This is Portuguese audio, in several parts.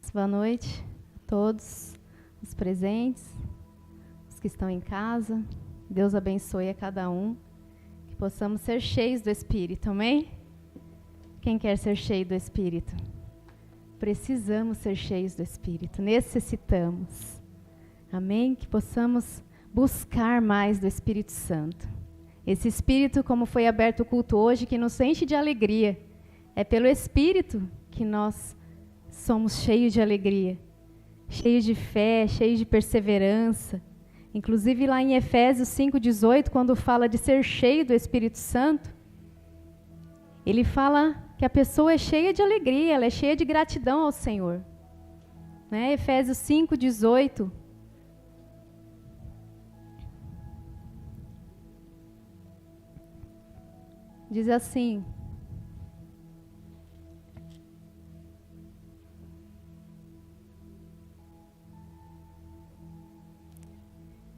irmãos, boa noite a todos os presentes, os que estão em casa. Deus abençoe a cada um, que possamos ser cheios do Espírito, amém? Quem quer ser cheio do Espírito? Precisamos ser cheios do Espírito, necessitamos, amém? Que possamos buscar mais do Espírito Santo. Esse Espírito, como foi aberto o culto hoje, que nos enche de alegria, é pelo Espírito que nós somos cheios de alegria, cheios de fé, cheios de perseverança. Inclusive lá em Efésios 5:18, quando fala de ser cheio do Espírito Santo, ele fala que a pessoa é cheia de alegria, ela é cheia de gratidão ao Senhor. Né? Efésios 5:18. Diz assim: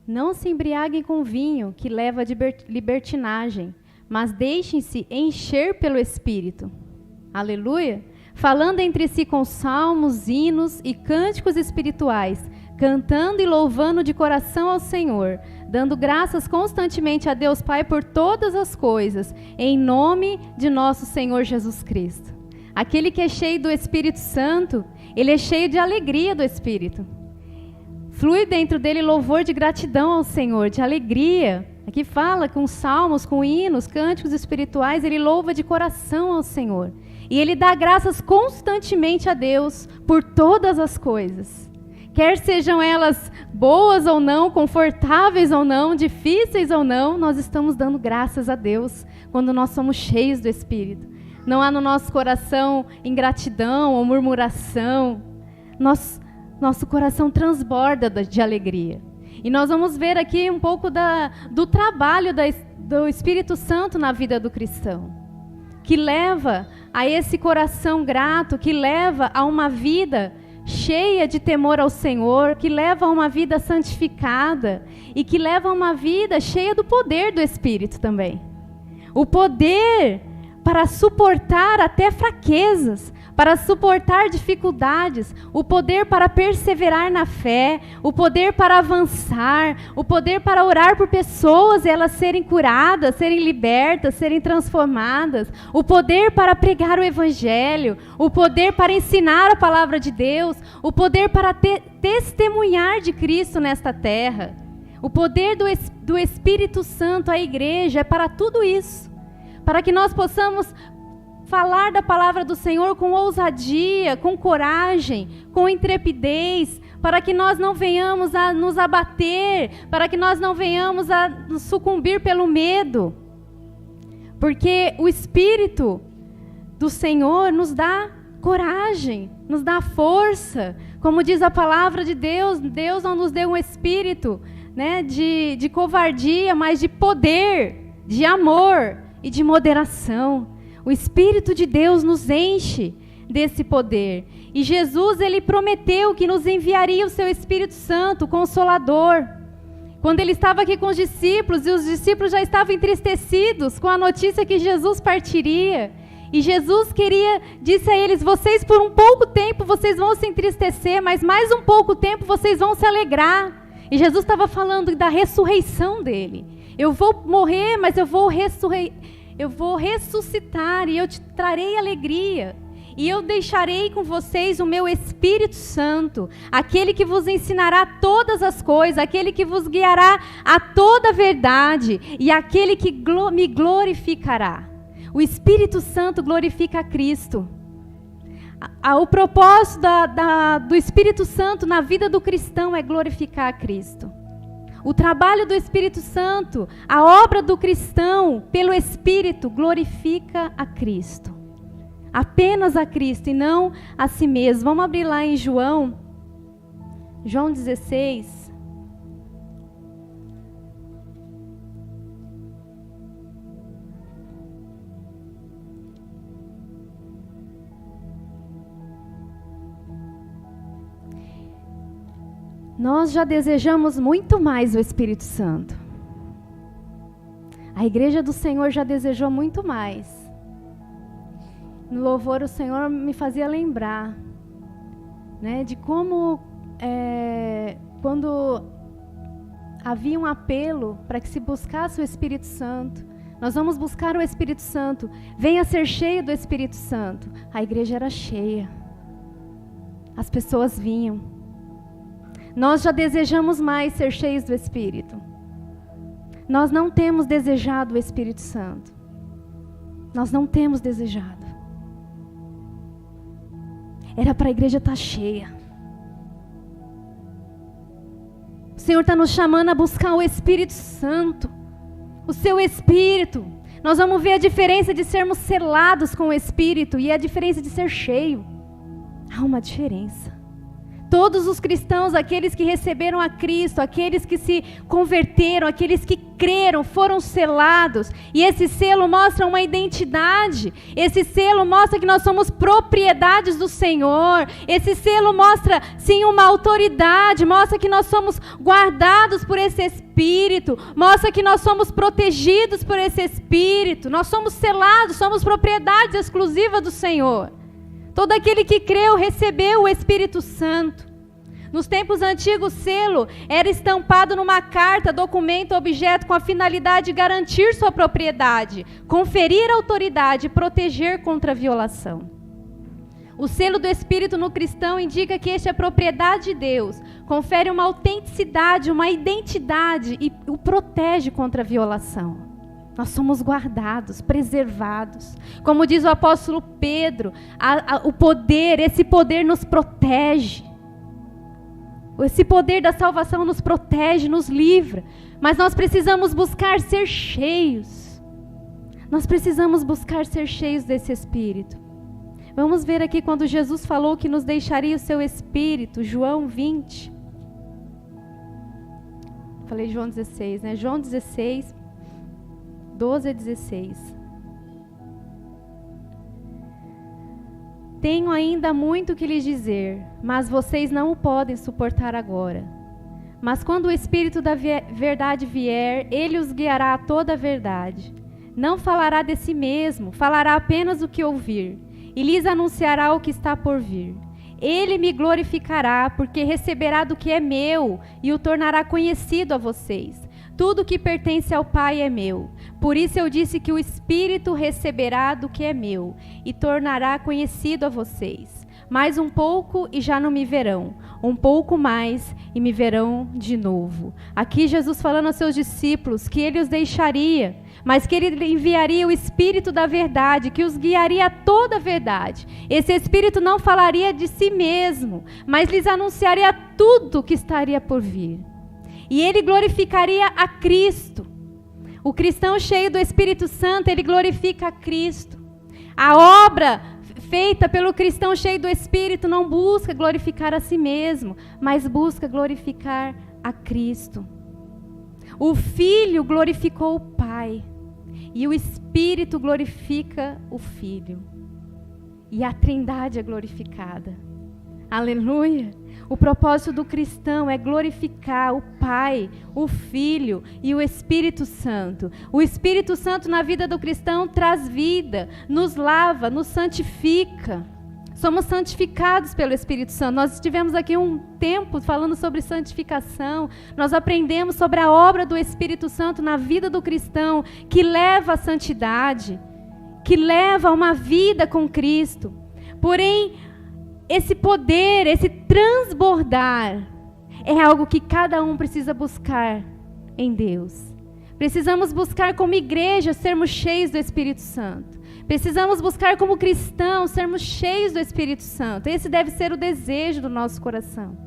não se embriaguem com vinho, que leva a libertinagem, mas deixem-se encher pelo Espírito. Aleluia! Falando entre si com salmos, hinos e cânticos espirituais, cantando e louvando de coração ao Senhor, dando graças constantemente a Deus Pai por todas as coisas, em nome de nosso Senhor Jesus Cristo. Aquele que é cheio do Espírito Santo, ele é cheio de alegria do Espírito. Flui dentro dele louvor de gratidão ao Senhor, de alegria. Aqui fala com salmos, com hinos, cânticos espirituais, ele louva de coração ao Senhor. E ele dá graças constantemente a Deus por todas as coisas. Quer sejam elas boas ou não, confortáveis ou não, difíceis ou não, nós estamos dando graças a Deus quando nós somos cheios do Espírito. Não há no nosso coração ingratidão ou murmuração. Nosso coração transborda de alegria. E nós vamos ver aqui um pouco do trabalho do Espírito Santo na vida do cristão, que leva a esse coração grato, que leva a uma vida cheia de temor ao Senhor, que leva a uma vida santificada e que leva a uma vida cheia do poder do Espírito também. O poder para suportar até fraquezas, para suportar dificuldades, o poder para perseverar na fé, o poder para avançar, o poder para orar por pessoas e elas serem curadas, serem libertas, serem transformadas, o poder para pregar o Evangelho, o poder para ensinar a palavra de Deus, o poder para testemunhar de Cristo nesta terra. O poder do Espírito Santo, a igreja, é para tudo isso, para que nós possamos falar da palavra do Senhor com ousadia, com coragem, com intrepidez, para que nós não venhamos a nos abater, para que nós não venhamos a sucumbir pelo medo. Porque o Espírito do Senhor nos dá coragem, nos dá força. Como diz a palavra de Deus, Deus não nos deu um espírito, né, de covardia, mas de poder, de amor e de moderação. O Espírito de Deus nos enche desse poder. E Jesus, ele prometeu que nos enviaria o seu Espírito Santo, o Consolador. Quando ele estava aqui com os discípulos, e os discípulos já estavam entristecidos com a notícia que Jesus partiria. E Jesus disse a eles: vocês por um pouco tempo vocês vão se entristecer, mas mais um pouco tempo vocês vão se alegrar. E Jesus estava falando da ressurreição dele. Eu vou morrer, mas eu vou ressuscitar e eu te trarei alegria. E eu deixarei com vocês o meu Espírito Santo, aquele que vos ensinará todas as coisas, aquele que vos guiará a toda a verdade e aquele que me glorificará. O Espírito Santo glorifica a Cristo. O propósito do Espírito Santo na vida do cristão é glorificar a Cristo. O trabalho do Espírito Santo, a obra do cristão pelo Espírito glorifica a Cristo. Apenas a Cristo e não a si mesmo. Vamos abrir lá em João 16. Nós já desejamos muito mais o Espírito Santo. A igreja do Senhor já desejou muito mais. No louvor, o Senhor me fazia lembrar né, de como quando havia um apelo para que se buscasse o Espírito Santo, nós vamos buscar o Espírito Santo, venha ser cheio do Espírito Santo. A igreja era cheia, as pessoas vinham. Nós já desejamos mais ser cheios do Espírito. Nós não temos desejado o Espírito Santo. Nós não temos desejado. Era para a igreja estar cheia. O Senhor está nos chamando a buscar o Espírito Santo. O seu Espírito. Nós vamos ver a diferença de sermos selados com o Espírito e a diferença de ser cheio. Há uma diferença. Todos os cristãos, aqueles que receberam a Cristo, aqueles que se converteram, aqueles que creram, foram selados. E esse selo mostra uma identidade. Esse selo mostra que nós somos propriedades do Senhor. Esse selo mostra, sim, uma autoridade. Mostra que nós somos guardados por esse Espírito. Mostra que nós somos protegidos por esse Espírito. Nós somos selados, somos propriedade exclusiva do Senhor. Todo aquele que creu recebeu o Espírito Santo. Nos tempos antigos, o selo era estampado numa carta, documento, objeto com a finalidade de garantir sua propriedade, conferir autoridade e proteger contra a violação. O selo do Espírito no cristão indica que este é propriedade de Deus, confere uma autenticidade, uma identidade e o protege contra a violação. Nós somos guardados, preservados. Como diz o apóstolo Pedro, o poder, esse poder nos protege. Esse poder da salvação nos protege, nos livra. Mas nós precisamos buscar ser cheios. Nós precisamos buscar ser cheios desse Espírito. Vamos ver aqui quando Jesus falou que nos deixaria o seu Espírito, João 20. Falei João 16, né? João 16, 12 a 16. Tenho ainda muito que lhes dizer, mas vocês não o podem suportar agora. Mas quando o Espírito da verdade vier, ele os guiará a toda a verdade. Não falará de si mesmo, falará apenas o que ouvir, e lhes anunciará o que está por vir. Ele me glorificará, porque receberá do que é meu, e o tornará conhecido a vocês. Tudo que pertence ao Pai é meu. Por isso eu disse que o Espírito receberá do que é meu e tornará conhecido a vocês. Mais um pouco e já não me verão. Um pouco mais e me verão de novo. Aqui Jesus falando aos seus discípulos que ele os deixaria, mas que ele enviaria o Espírito da verdade, que os guiaria a toda a verdade. Esse Espírito não falaria de si mesmo, mas lhes anunciaria tudo que estaria por vir. E ele glorificaria a Cristo. O cristão cheio do Espírito Santo, ele glorifica a Cristo. A obra feita pelo cristão cheio do Espírito não busca glorificar a si mesmo, mas busca glorificar a Cristo. O Filho glorificou o Pai, e o Espírito glorifica o Filho. E a Trindade é glorificada. Aleluia! O propósito do cristão é glorificar o Pai, o Filho e o Espírito Santo. O Espírito Santo na vida do cristão traz vida, nos lava, nos santifica. Somos santificados pelo Espírito Santo. Nós estivemos aqui um tempo falando sobre santificação. Nós aprendemos sobre a obra do Espírito Santo na vida do cristão, que leva à santidade, que leva a uma vida com Cristo. Porém, esse poder, esse transbordar, é algo que cada um precisa buscar em Deus. Precisamos buscar como igreja sermos cheios do Espírito Santo. Precisamos buscar como cristãos sermos cheios do Espírito Santo. Esse deve ser o desejo do nosso coração.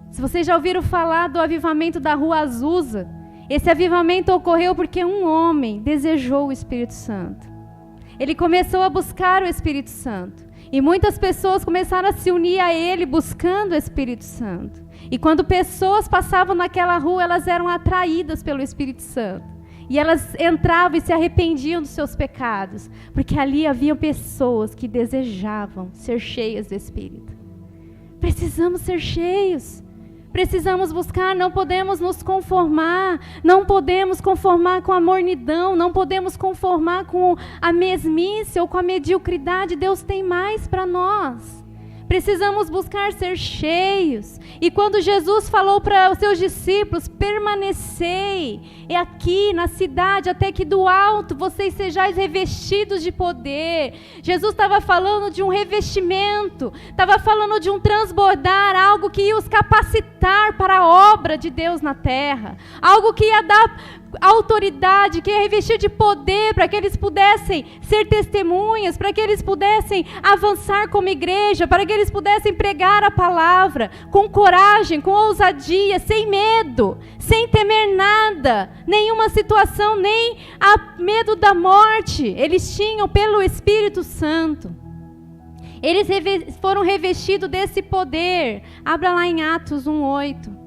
Se vocês já ouviram falar do avivamento da Rua Azusa, esse avivamento ocorreu porque um homem desejou o Espírito Santo. Ele começou a buscar o Espírito Santo. E muitas pessoas começaram a se unir a ele buscando o Espírito Santo. E quando pessoas passavam naquela rua, elas eram atraídas pelo Espírito Santo. E elas entravam e se arrependiam dos seus pecados. Porque ali haviam pessoas que desejavam ser cheias do Espírito. Precisamos ser cheios. Precisamos buscar, não podemos nos conformar, não podemos conformar com a mornidão, não podemos conformar com a mesmice ou com a mediocridade. Deus tem mais para nós. Precisamos buscar ser cheios. E quando Jesus falou para os seus discípulos, permanecei aqui na cidade, até que do alto vocês sejais revestidos de poder. Jesus estava falando de um revestimento, estava falando de um transbordar, algo que ia os capacitar para a obra de Deus na terra, algo que ia dar autoridade, que ia revestir de poder para que eles pudessem ser testemunhas, para que eles pudessem avançar como igreja, para que eles pudessem pregar a palavra com coragem, com ousadia, sem medo, sem temer nada, nenhuma situação, nem a medo da morte. Eles tinham pelo Espírito Santo. Eles foram revestidos desse poder. Abra lá em Atos 1:8.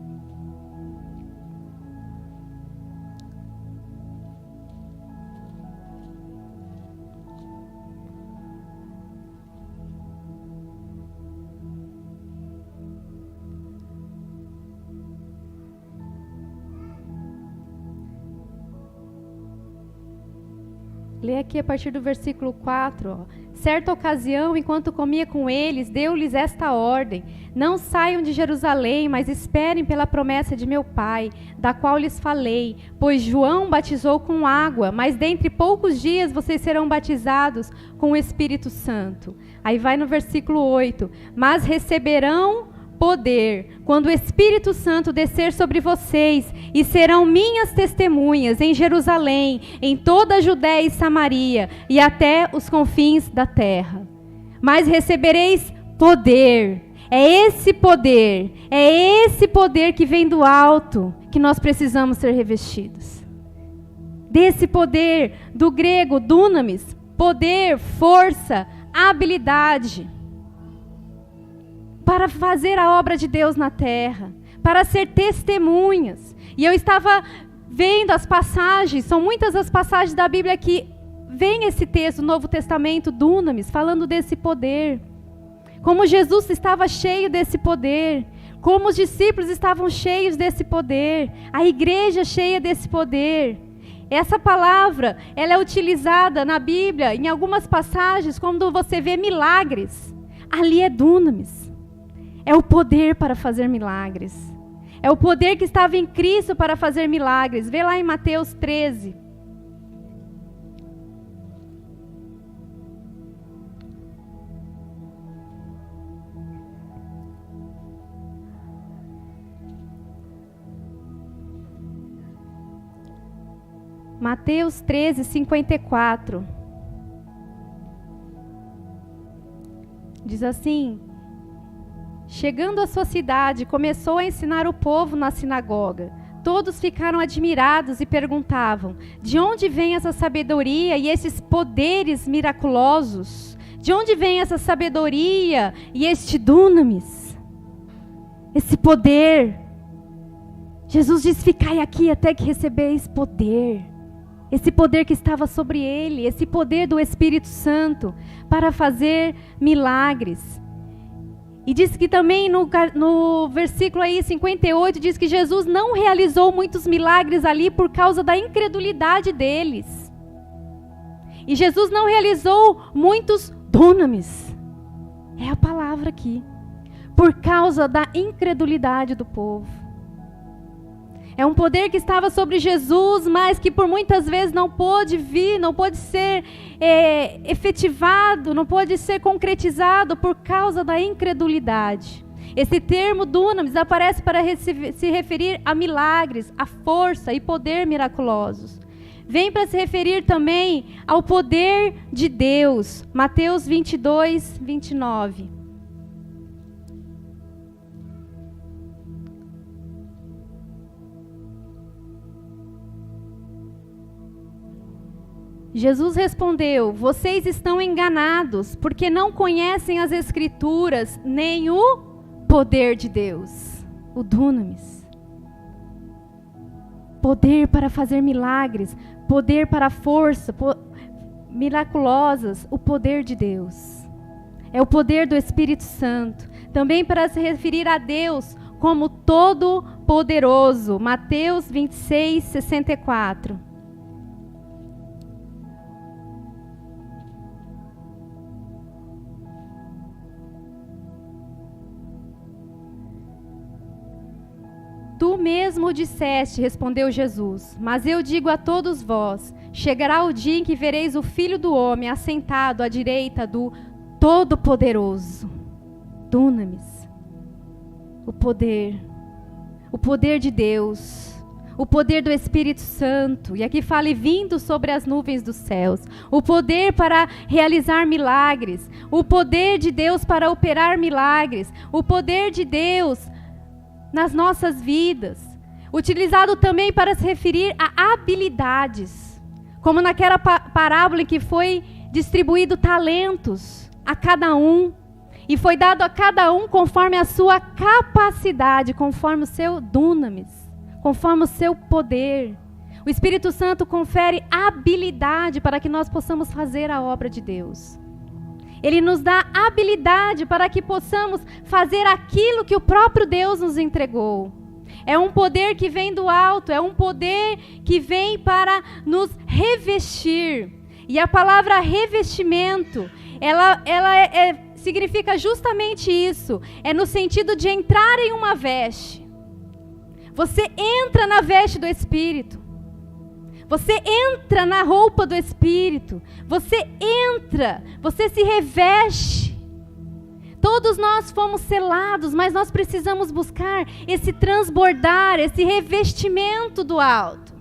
Lê aqui a partir do versículo 4. Certa ocasião, enquanto comia com eles, deu-lhes esta ordem: não saiam de Jerusalém, mas esperem pela promessa de meu Pai, da qual lhes falei. Pois João batizou com água, mas dentre poucos dias vocês serão batizados com o Espírito Santo. Aí vai no versículo 8. Mas receberão poder quando o Espírito Santo descer sobre vocês, e serão minhas testemunhas em Jerusalém, em toda a Judéia e Samaria e até os confins da terra. Mas recebereis poder. É esse poder que vem do alto, que nós precisamos ser revestidos. Desse poder, do grego dunamis, poder, força, habilidade, para fazer a obra de Deus na terra, para ser testemunhas. E eu estava vendo as passagens, são muitas as passagens da Bíblia que vem esse texto, Novo Testamento, dunamis, falando desse poder. Como Jesus estava cheio desse poder, como os discípulos estavam cheios desse poder, a igreja cheia desse poder. Essa palavra, ela é utilizada na Bíblia, em algumas passagens, quando você vê milagres. Ali é dunamis. É o poder para fazer milagres. É o poder que estava em Cristo para fazer milagres. Vê lá em Mateus 13. Mateus 13, 54. Diz assim: chegando à sua cidade, começou a ensinar o povo na sinagoga. Todos ficaram admirados e perguntavam: de onde vem essa sabedoria e esses poderes miraculosos? De onde vem essa sabedoria e este dunamis? Esse poder. Jesus diz: ficai aqui até que recebeis poder. Esse poder que estava sobre ele, esse poder do Espírito Santo para fazer milagres. E diz que também no versículo aí 58, diz que Jesus não realizou muitos milagres ali por causa da incredulidade deles. E Jesus não realizou muitos dunamis. É a palavra aqui. Por causa da incredulidade do povo. É um poder que estava sobre Jesus, mas que por muitas vezes não pôde vir, não pôde ser efetivado, não pôde ser concretizado por causa da incredulidade. Esse termo dunamis aparece para se referir a milagres, a força e poder miraculosos. Vem para se referir também ao poder de Deus. Mateus 22, 29. Jesus respondeu: vocês estão enganados, porque não conhecem as Escrituras, nem o poder de Deus. O dunamis. Poder para fazer milagres, poder para força, miraculosas, o poder de Deus. É o poder do Espírito Santo. Também para se referir a Deus como Todo-Poderoso. Mateus 26, 64. Tu mesmo disseste, respondeu Jesus, mas eu digo a todos vós, chegará o dia em que vereis o Filho do Homem assentado à direita do Todo-Poderoso. Dunamis, o poder de Deus, o poder do Espírito Santo, e aqui fala vindo sobre as nuvens dos céus, o poder para realizar milagres, o poder de Deus para operar milagres, o poder de Deus nas nossas vidas, utilizado também para se referir a habilidades, como naquela parábola em que foi distribuído talentos a cada um, e foi dado a cada um conforme a sua capacidade, conforme o seu dunamis, conforme o seu poder. O Espírito Santo confere habilidade para que nós possamos fazer a obra de Deus. Ele nos dá habilidade para que possamos fazer aquilo que o próprio Deus nos entregou. É um poder que vem do alto, é um poder que vem para nos revestir. E a palavra revestimento, ela significa justamente isso. É no sentido de entrar em uma veste. Você entra na veste do Espírito. Você entra na roupa do Espírito. Você entra, você se reveste. Todos nós fomos selados, mas nós precisamos buscar esse transbordar, esse revestimento do alto.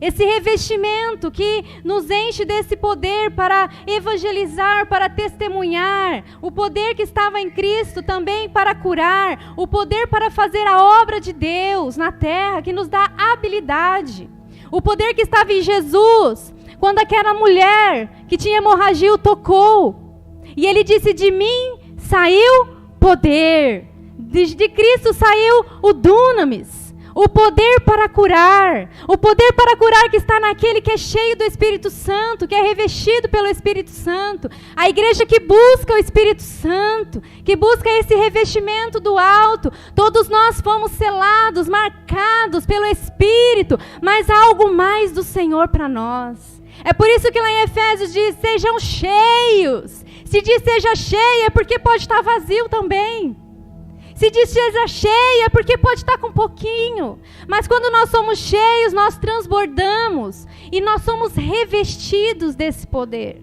Esse revestimento que nos enche desse poder para evangelizar, para testemunhar. O poder que estava em Cristo também para curar. O poder para fazer a obra de Deus na terra, que nos dá habilidade. O poder que estava em Jesus, quando aquela mulher que tinha hemorragia o tocou. E ele disse, de mim saiu poder. De Cristo saiu o dunamis. O poder para curar. O poder para curar que está naquele que é cheio do Espírito Santo, que é revestido pelo Espírito Santo. A igreja que busca o Espírito Santo, que busca esse revestimento do alto. Todos nós fomos selados, marcados pelo Espírito, mas há algo mais do Senhor para nós. É por isso que lá em Efésios diz, sejam cheios. Se diz seja cheia, é porque pode estar vazio também. Se diz seja cheia, é porque pode estar com pouquinho. Mas quando nós somos cheios, nós transbordamos. E nós somos revestidos desse poder.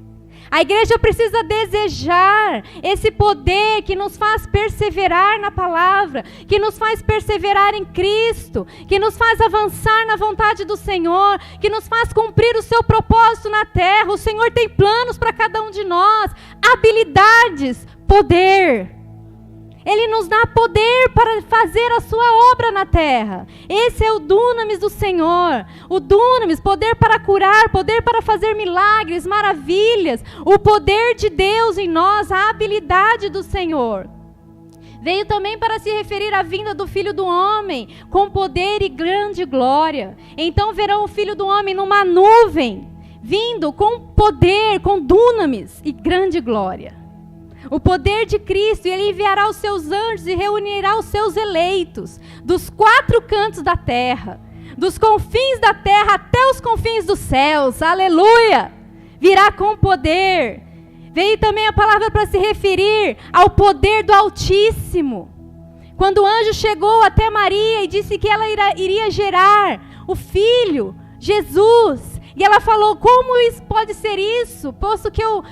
A igreja precisa desejar esse poder que nos faz perseverar na palavra, que nos faz perseverar em Cristo, que nos faz avançar na vontade do Senhor, que nos faz cumprir o seu propósito na terra. O Senhor tem planos para cada um de nós, habilidades, poder. Ele nos dá poder para fazer a sua obra na terra. Esse é o dunamis do Senhor. O dunamis, poder para curar, poder para fazer milagres, maravilhas. O poder de Deus em nós, a habilidade do Senhor. Veio também para se referir à vinda do Filho do Homem, com poder e grande glória. Então verão o Filho do Homem numa nuvem, vindo com poder, com dunamis e grande glória. O poder de Cristo, e Ele enviará os seus anjos e reunirá os seus eleitos dos 4 cantos da terra, dos confins da terra até os confins dos céus. Aleluia! Virá com poder. Veio também a palavra para se referir ao poder do Altíssimo. Quando o anjo chegou até Maria e disse que ela iria gerar o Filho, Jesus. E ela falou, como isso pode ser isso? Posto que eu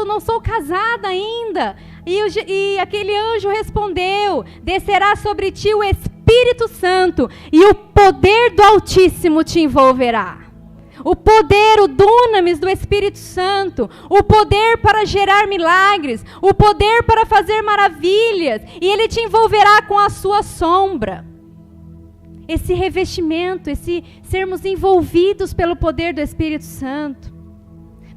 não sou casada ainda. E aquele anjo respondeu, descerá sobre ti o Espírito Santo e o poder do Altíssimo te envolverá. O poder, o dunamis do Espírito Santo, o poder para gerar milagres, o poder para fazer maravilhas, e Ele te envolverá com a sua sombra. Esse revestimento, esse sermos envolvidos pelo poder do Espírito Santo.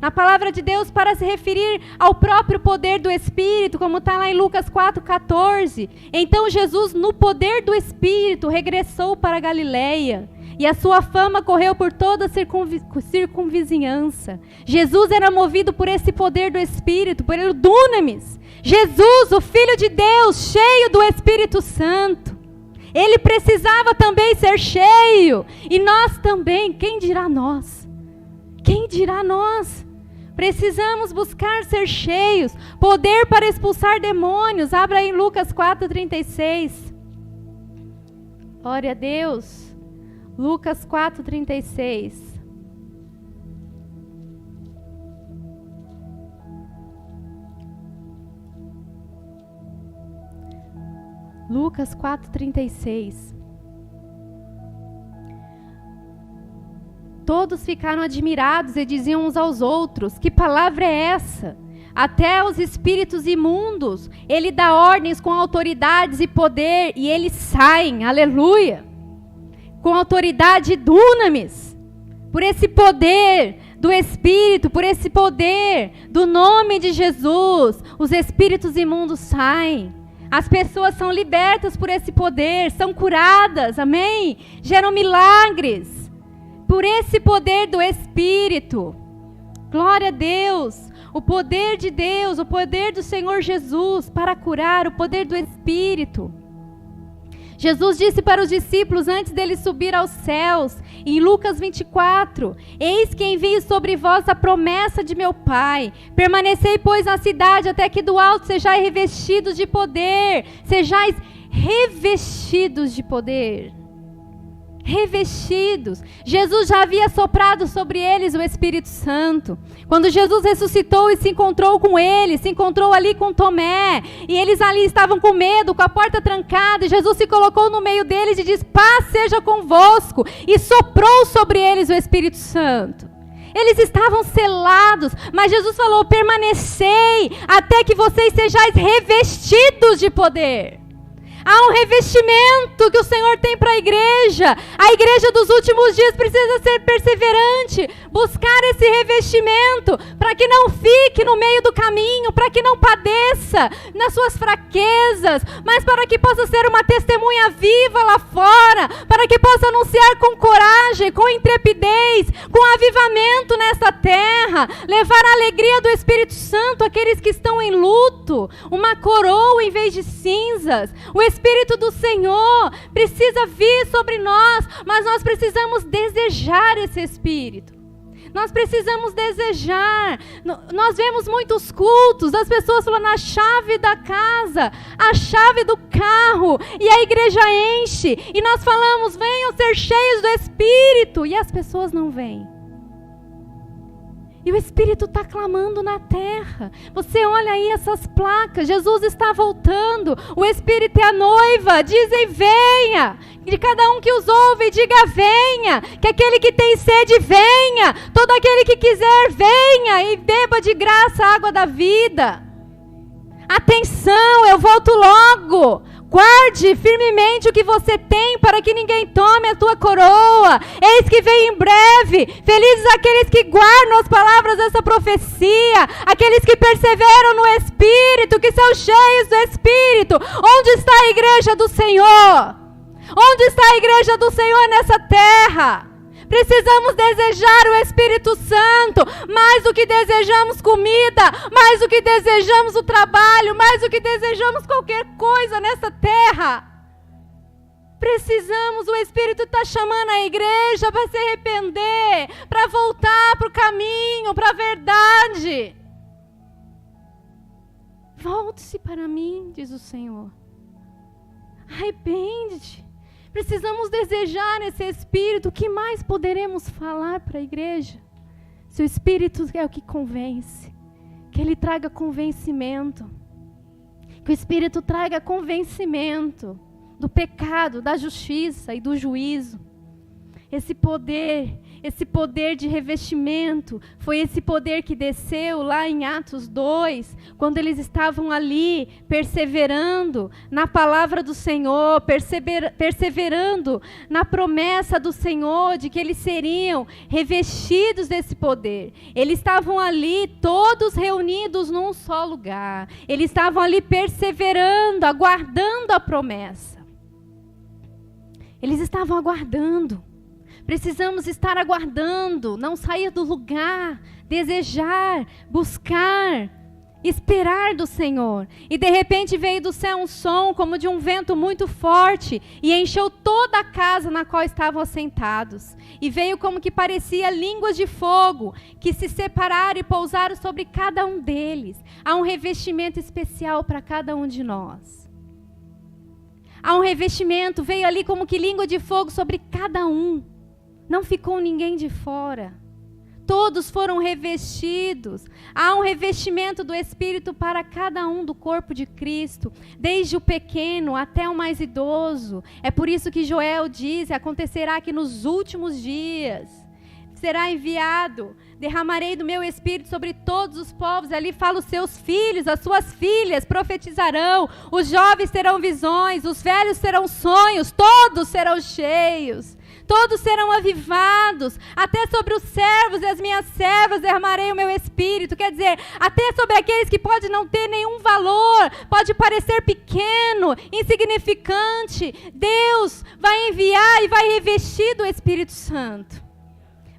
Na palavra de Deus, para se referir ao próprio poder do Espírito, como está lá em Lucas 4,14. Então Jesus, no poder do Espírito, regressou para a Galileia. E a sua fama correu por toda a circunvizinhança. Jesus era movido por esse poder do Espírito, por ele, o dunamis. Jesus, o Filho de Deus, cheio do Espírito Santo. Ele precisava também ser cheio. E nós também. Quem dirá nós? Quem dirá nós? Precisamos buscar ser cheios. Poder para expulsar demônios. Abra aí em Lucas 4,36. Glória a Deus. Lucas 4:36. Lucas 4:36. Todos ficaram admirados e diziam uns aos outros: que palavra é essa? Até os espíritos imundos ele dá ordens com autoridades e poder e eles saem, aleluia, com autoridade dunamis, por esse poder do Espírito, por esse poder do nome de Jesus, os espíritos imundos saem. As pessoas são libertas por esse poder, são curadas, amém? Geram milagres, por esse poder do Espírito. Glória a Deus. O poder de Deus, o poder do Senhor Jesus para curar, o poder do Espírito. Jesus disse para os discípulos antes dele subir aos céus, em Lucas 24, eis que envio sobre vós a promessa de meu Pai. Permanecei, pois, na cidade, até que do alto sejais revestidos de poder. Sejais revestidos de poder. Revestidos. Jesus já havia soprado sobre eles o Espírito Santo. Quando Jesus ressuscitou e se encontrou com eles, se encontrou ali com Tomé, e eles ali estavam com medo, com a porta trancada, e Jesus se colocou no meio deles e disse: paz seja convosco, e soprou sobre eles o Espírito Santo. Eles estavam selados, mas Jesus falou: permanecei até que vocês sejais revestidos de poder. Há um revestimento que o Senhor tem para a igreja. A igreja dos últimos dias precisa ser perseverante, buscar esse revestimento, para que não fique no meio do caminho, para que não padeça nas suas fraquezas, mas para que possa ser uma testemunha viva lá fora, para que possa anunciar com coragem, com intrepidez, com avivamento nesta terra, levar a alegria do Espírito Santo àqueles que estão em luto, uma coroa em vez de cinzas. O Espírito do Senhor precisa vir sobre nós, mas nós precisamos desejar esse Espírito. Nós precisamos desejar. Nós vemos muitos cultos, as pessoas falando a chave da casa, a chave do carro, e a igreja enche, e nós falamos: venham ser cheios do Espírito, e as pessoas não vêm. E o Espírito está clamando na terra. Você olha aí essas placas, Jesus está voltando, o Espírito é a noiva, dizem: venha. De cada um que os ouve, diga: venha. Que aquele que tem sede, venha. Todo aquele que quiser, venha e beba de graça a água da vida. Atenção, eu volto logo. Guarde firmemente o que você tem, para que ninguém tome a tua coroa. Eis que vem em breve. Felizes aqueles que guardam as palavras dessa profecia, aqueles que perseveram no Espírito, que são cheios do Espírito. Onde está a igreja do Senhor? Onde está a igreja do Senhor nessa terra? Precisamos desejar o Espírito Santo, mais do que desejamos comida, mais do que desejamos o trabalho, mais do que desejamos qualquer coisa nessa terra. Precisamos, o Espírito está chamando a igreja para se arrepender, para voltar para o caminho, para a verdade. Volte-se para mim, diz o Senhor. Arrepende-te. Precisamos desejar esse Espírito. O que mais poderemos falar para a igreja? Se o Espírito é o que convence, que Ele traga convencimento, que o Espírito traga convencimento do pecado, da justiça e do juízo. Esse poder de revestimento, foi esse poder que desceu lá em Atos 2, quando eles estavam ali perseverando na palavra do Senhor, perseverando na promessa do Senhor de que eles seriam revestidos desse poder. Eles estavam ali todos reunidos num só lugar. Eles estavam ali perseverando, aguardando a promessa. Eles estavam aguardando. Precisamos estar aguardando, não sair do lugar, desejar, buscar, esperar do Senhor. E de repente veio do céu um som como de um vento muito forte e encheu toda a casa na qual estavam assentados. E veio como que parecia línguas de fogo que se separaram e pousaram sobre cada um deles. Há um revestimento especial para cada um de nós. Há um revestimento, veio ali como que língua de fogo sobre cada um. Não ficou ninguém de fora. Todos foram revestidos. Há um revestimento do Espírito para cada um do corpo de Cristo, desde o pequeno até o mais idoso. É por isso que Joel diz: acontecerá que nos últimos dias será enviado, derramarei do meu Espírito sobre todos os povos. Ali fala: os seus filhos, as suas filhas profetizarão, os jovens terão visões, os velhos terão sonhos, todos serão cheios. Todos serão avivados, até sobre os servos e as minhas servas derramarei o meu Espírito. Quer dizer, até sobre aqueles que podem não ter nenhum valor, pode parecer pequeno, insignificante, Deus vai enviar e vai revestir do Espírito Santo.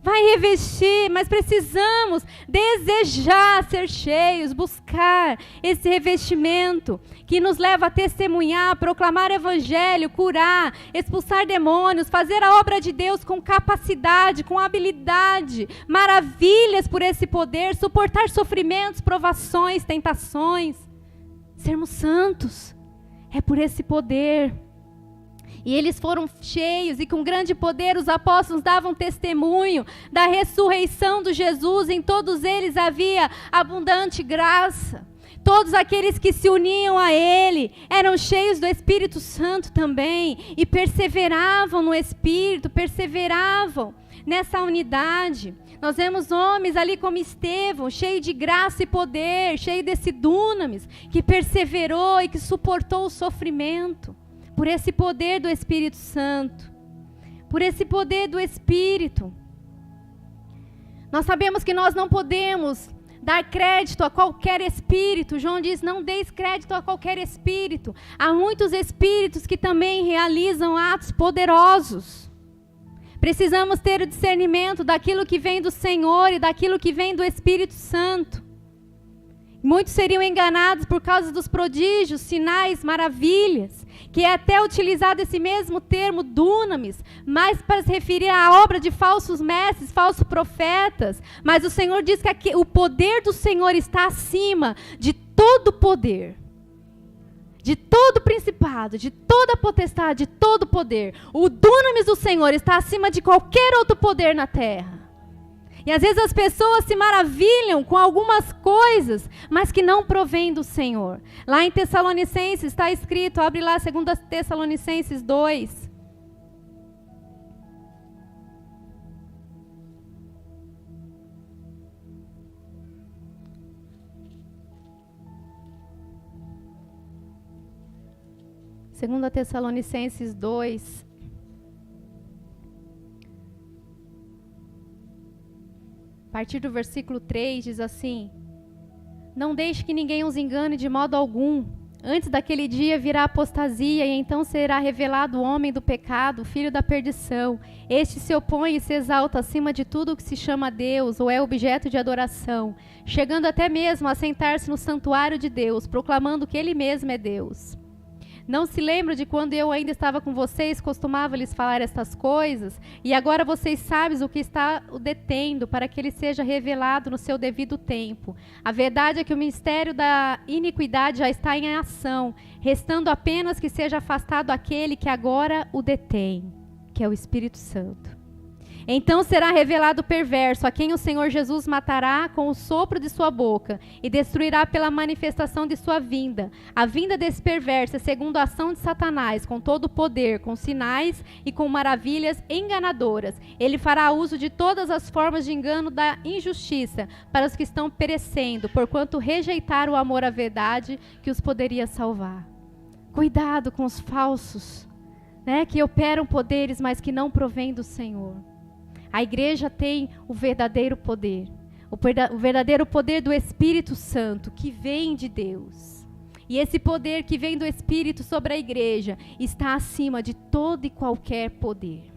Vai revestir, mas precisamos desejar ser cheios, buscar esse revestimento que nos leva a testemunhar, proclamar evangelho, curar, expulsar demônios, fazer a obra de Deus com capacidade, com habilidade, maravilhas por esse poder, suportar sofrimentos, provações, tentações, sermos santos, é por esse poder. E eles foram cheios, e com grande poder os apóstolos davam testemunho da ressurreição de Jesus. Em todos eles havia abundante graça. Todos aqueles que se uniam a Ele eram cheios do Espírito Santo também, e perseveravam no Espírito, perseveravam nessa unidade. Nós vemos homens ali como Estevão, cheio de graça e poder, cheio desse dunamis, que perseverou e que suportou o sofrimento. Por esse poder do Espírito Santo, por esse poder do Espírito. Nós sabemos que nós não podemos dar crédito a qualquer espírito. João diz: não deis crédito a qualquer espírito. Há muitos espíritos que também realizam atos poderosos. Precisamos ter o discernimento daquilo que vem do Senhor e daquilo que vem do Espírito Santo. Muitos seriam enganados por causa dos prodígios, sinais, maravilhas, que é até utilizado esse mesmo termo, dunamis, mais para se referir à obra de falsos mestres, falsos profetas. Mas o Senhor diz que aqui, o poder do Senhor está acima de todo poder, de todo principado, de toda potestade, de todo poder. O dunamis do Senhor está acima de qualquer outro poder na terra. E às vezes as pessoas se maravilham com algumas coisas, mas que não provêm do Senhor. Lá em Tessalonicenses está escrito, abre lá 2 Tessalonicenses 2. Segunda Tessalonicenses 2. A partir do versículo 3 diz assim: não deixe que ninguém os engane de modo algum. Antes daquele dia virá a apostasia, e então será revelado o homem do pecado, o filho da perdição. Este se opõe e se exalta acima de tudo o que se chama Deus ou é objeto de adoração, chegando até mesmo a sentar-se no santuário de Deus, proclamando que Ele mesmo é Deus. Não se lembram de quando eu ainda estava com vocês, costumava lhes falar estas coisas? E agora vocês sabem o que está o detendo, para que ele seja revelado no seu devido tempo. A verdade é que o mistério da iniquidade já está em ação, restando apenas que seja afastado aquele que agora o detém, que é o Espírito Santo. Então será revelado o perverso, a quem o Senhor Jesus matará com o sopro de sua boca e destruirá pela manifestação de sua vinda. A vinda desse perverso é segundo a ação de Satanás, com todo o poder, com sinais e com maravilhas enganadoras. Ele fará uso de todas as formas de engano da injustiça para os que estão perecendo, porquanto rejeitaram o amor à verdade que os poderia salvar. Cuidado com os falsos, que operam poderes, mas que não provêm do Senhor. A igreja tem o verdadeiro poder, o verdadeiro poder do Espírito Santo, que vem de Deus. E esse poder que vem do Espírito sobre a igreja está acima de todo e qualquer poder.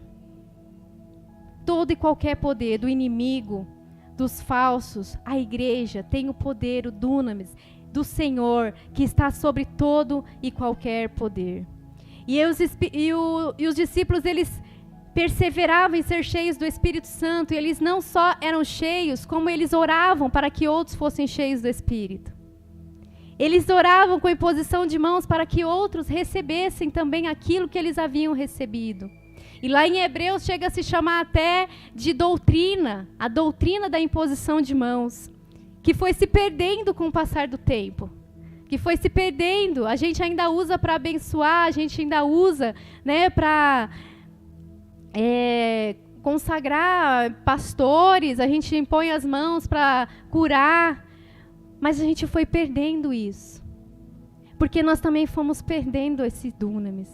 Todo e qualquer poder do inimigo, dos falsos. A igreja tem o poder, o dunamis, do Senhor, que está sobre todo e qualquer poder. E os discípulos, eles perseveravam em ser cheios do Espírito Santo, e eles não só eram cheios, como eles oravam para que outros fossem cheios do Espírito. Eles oravam com imposição de mãos para que outros recebessem também aquilo que eles haviam recebido. E lá em Hebreus chega a se chamar até de doutrina, a doutrina da imposição de mãos, que foi se perdendo com o passar do tempo. Que foi se perdendo. A gente ainda usa para abençoar, a gente ainda usa, né, para consagrar pastores, a gente impõe as mãos para curar. Mas a gente foi perdendo isso. Porque nós também fomos perdendo esse dunamis.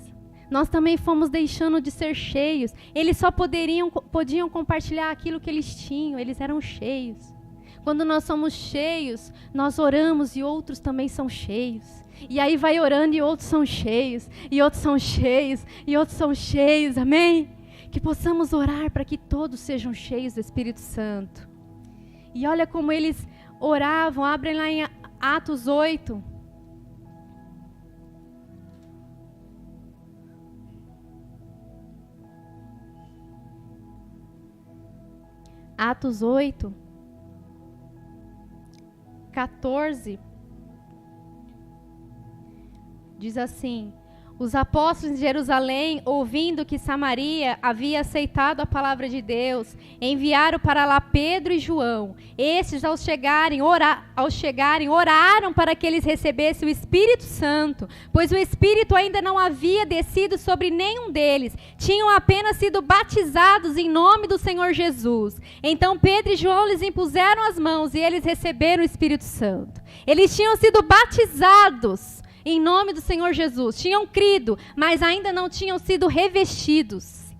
Nós também fomos deixando de ser cheios. Eles só podiam compartilhar aquilo que eles tinham. Eles eram cheios. Quando nós somos cheios, nós oramos e outros também são cheios. E aí vai orando e outros são cheios. E outros são cheios. E outros são cheios. Amém? Que possamos orar para que todos sejam cheios do Espírito Santo. E olha como eles oravam. Abrem lá em Atos 8. Atos 8, 14, diz assim: os apóstolos de Jerusalém, ouvindo que Samaria havia aceitado a palavra de Deus, enviaram para lá Pedro e João. Estes, ao chegarem, oraram para que eles recebessem o Espírito Santo, pois o Espírito ainda não havia descido sobre nenhum deles, tinham apenas sido batizados em nome do Senhor Jesus. Então Pedro e João lhes impuseram as mãos e eles receberam o Espírito Santo. Eles tinham sido batizados em nome do Senhor Jesus, tinham crido, mas ainda não tinham sido revestidos.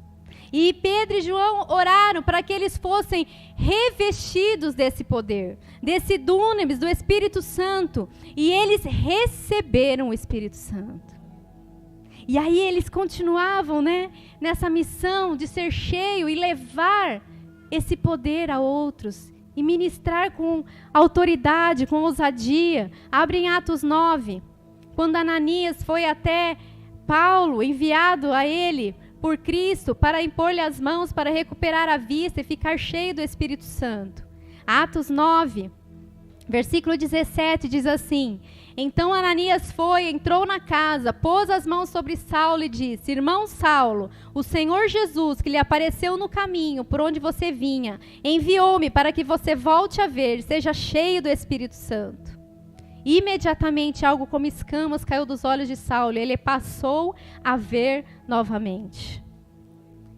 E Pedro e João oraram para que eles fossem revestidos desse poder, desse dunamis, do Espírito Santo. E eles receberam o Espírito Santo. E aí eles continuavam, né, nessa missão de ser cheio e levar esse poder a outros. E ministrar com autoridade, com ousadia. Abre em Atos 9. Quando Ananias foi até Paulo, enviado a ele por Cristo, para impor-lhe as mãos, para recuperar a vista e ficar cheio do Espírito Santo. Atos 9, versículo 17, diz assim: então Ananias foi, entrou na casa, pôs as mãos sobre Saulo e disse: irmão Saulo, o Senhor Jesus, que lhe apareceu no caminho, por onde você vinha, enviou-me para que você volte a ver, seja cheio do Espírito Santo. Imediatamente algo como escamas caiu dos olhos de Saulo e ele passou a ver novamente.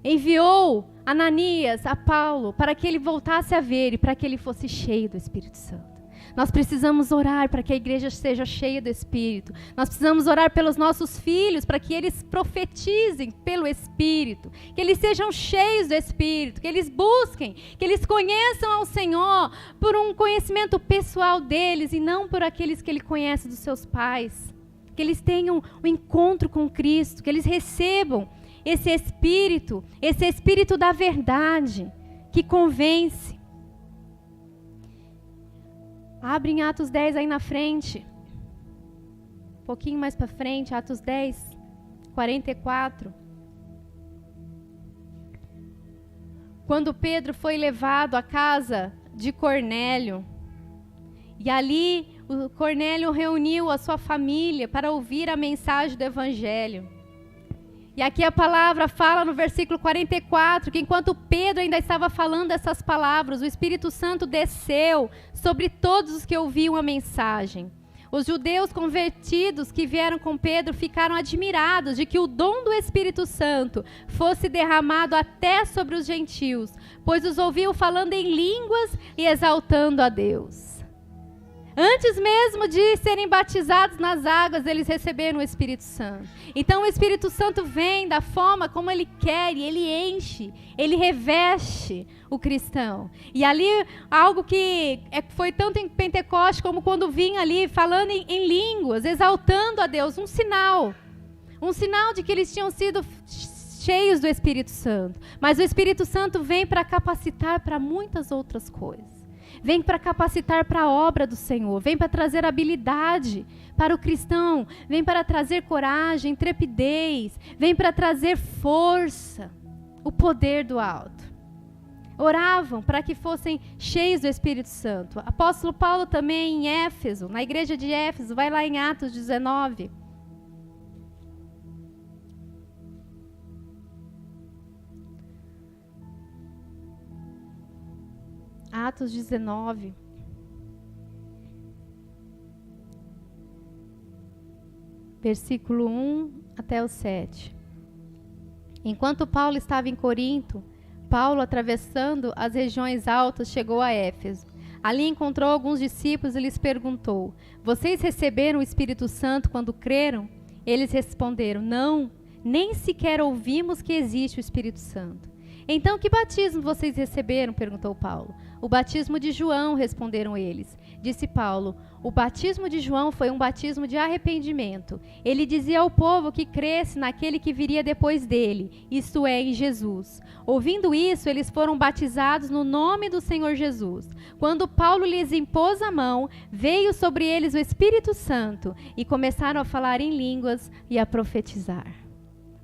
Enviou Ananias a Paulo para que ele voltasse a ver e para que ele fosse cheio do Espírito Santo. Nós precisamos orar para que a igreja seja cheia do Espírito. Nós precisamos orar pelos nossos filhos para que eles profetizem pelo Espírito, que eles sejam cheios do Espírito, que eles busquem, que eles conheçam ao Senhor por um conhecimento pessoal deles e não por aqueles que ele conhece dos seus pais. Que eles tenham um encontro com Cristo, que eles recebam esse Espírito da verdade que convence. Abre em Atos 10 aí na frente. Um pouquinho mais para frente, Atos 10, 44. Quando Pedro foi levado à casa de Cornélio, e ali o Cornélio reuniu a sua família para ouvir a mensagem do Evangelho. E aqui a palavra fala no versículo 44, que enquanto Pedro ainda estava falando essas palavras, o Espírito Santo desceu sobre todos os que ouviam a mensagem. Os judeus convertidos que vieram com Pedro ficaram admirados de que o dom do Espírito Santo fosse derramado até sobre os gentios, pois os ouviam falando em línguas e exaltando a Deus. Antes mesmo de serem batizados nas águas, eles receberam o Espírito Santo. Então o Espírito Santo vem da forma como Ele quer e Ele enche, Ele reveste o cristão. E ali, algo que foi tanto em Pentecostes como quando vinha ali falando em línguas, exaltando a Deus, um sinal de que eles tinham sido cheios do Espírito Santo. Mas o Espírito Santo vem para capacitar para muitas outras coisas. Vem para capacitar para a obra do Senhor. Vem para trazer habilidade para o cristão. Vem para trazer coragem, intrepidez. Vem para trazer força. O poder do alto. oravam para que fossem cheios do Espírito Santo. Apóstolo Paulo também em Éfeso, na igreja de Éfeso, vai lá em Atos 19. Atos 19. Versículo 1 até o 7. Enquanto Paulo estava em Corinto, Paulo, atravessando as regiões altas, chegou a Éfeso. Ali encontrou alguns discípulos e lhes perguntou: vocês receberam o Espírito Santo quando creram? Eles responderam: não, nem sequer ouvimos que existe o Espírito Santo. Então, que batismo vocês receberam? Perguntou Paulo. O batismo de João, responderam eles. Disse Paulo: o batismo de João foi um batismo de arrependimento. Ele dizia ao povo que cresce naquele que viria depois dele, isto é, em Jesus. Ouvindo isso, eles foram batizados no nome do Senhor Jesus. Quando Paulo lhes impôs a mão, veio sobre eles o Espírito Santo e começaram a falar em línguas e a profetizar.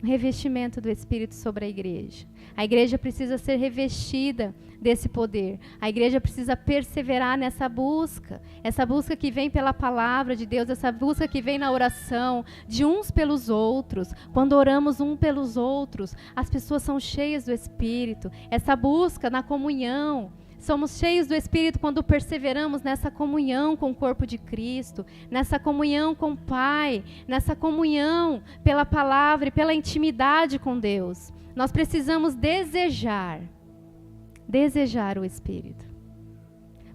O revestimento do Espírito sobre a igreja. A igreja precisa ser revestida desse poder. A igreja precisa perseverar nessa busca. Essa busca que vem pela palavra de Deus, essa busca que vem na oração de uns pelos outros. Quando oramos uns pelos outros, as pessoas são cheias do Espírito. Essa busca na comunhão. Somos cheios do Espírito quando perseveramos nessa comunhão com o corpo de Cristo, nessa comunhão com o Pai, nessa comunhão pela palavra e pela intimidade com Deus. Nós precisamos desejar o Espírito,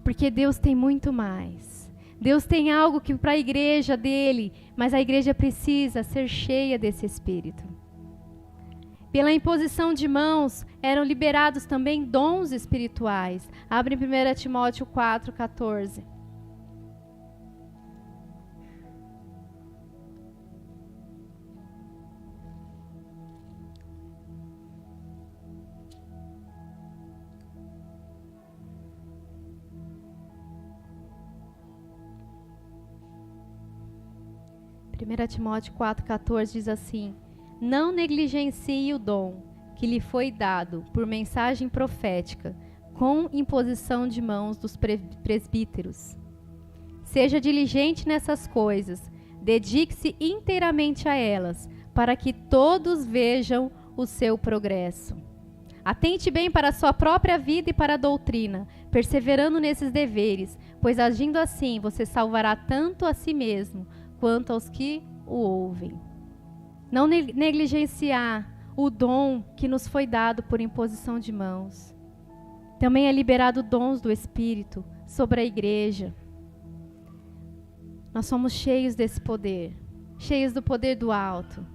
porque Deus tem muito mais. Deus tem algo que para a igreja dele, mas a igreja precisa ser cheia desse Espírito. Pela imposição de mãos, eram liberados também dons espirituais. Abre em 1 Timóteo 4,14. Primeira Timóteo 4,14 diz assim: não negligencie o dom que lhe foi dado por mensagem profética, com imposição de mãos dos presbíteros. Seja diligente nessas coisas, dedique-se inteiramente a elas, para que todos vejam o seu progresso. Atente bem para a sua própria vida e para a doutrina, perseverando nesses deveres, pois agindo assim você salvará tanto a si mesmo, quanto aos que o ouvem. Não negligenciar o dom que nos foi dado por imposição de mãos. Também é liberado dons do Espírito sobre a igreja. Nós somos cheios desse poder, cheios do poder do alto,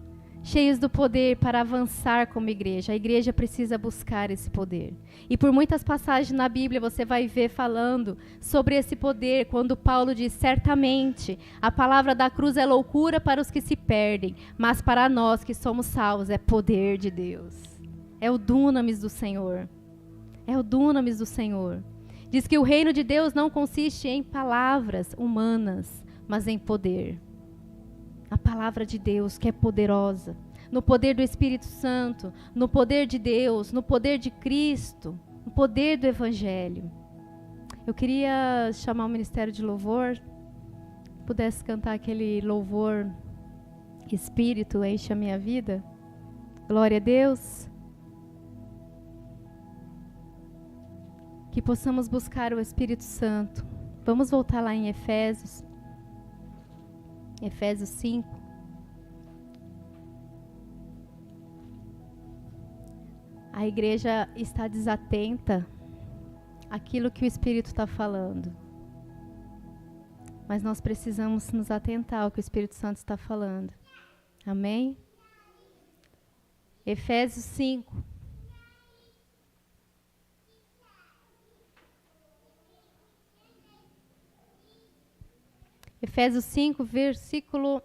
cheios do poder para avançar como igreja. A igreja precisa buscar esse poder. E por muitas passagens na Bíblia você vai ver falando sobre esse poder, quando Paulo diz: certamente a palavra da cruz é loucura para os que se perdem, mas para nós que somos salvos é poder de Deus. É o dunamis do Senhor. É o dunamis do Senhor. Diz que o reino de Deus não consiste em palavras humanas, mas em poder. A palavra de Deus que é poderosa, no poder do Espírito Santo, no poder de Deus, no poder de Cristo, no poder do Evangelho. Eu queria chamar o Ministério de Louvor, pudesse cantar aquele louvor: Espírito, enche a minha vida. Glória a Deus. Que possamos buscar o Espírito Santo. Vamos voltar lá em Efésios 5. A igreja está desatenta àquilo que o Espírito está falando. Mas nós precisamos nos atentar ao que o Espírito Santo está falando. Amém? Efésios 5. Efésios 5, versículo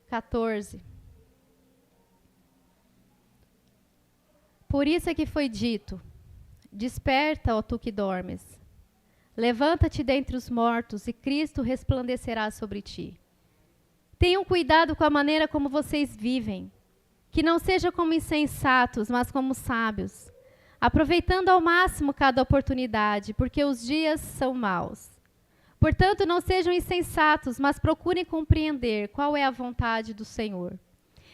14. Por isso é que foi dito: desperta, ó tu que dormes. Levanta-te dentre os mortos e Cristo resplandecerá sobre ti. Tenham cuidado com a maneira como vocês vivem. que não sejam como insensatos, mas como sábios, aproveitando ao máximo cada oportunidade, porque os dias são maus. Portanto, não sejam insensatos, mas procurem compreender qual é a vontade do Senhor.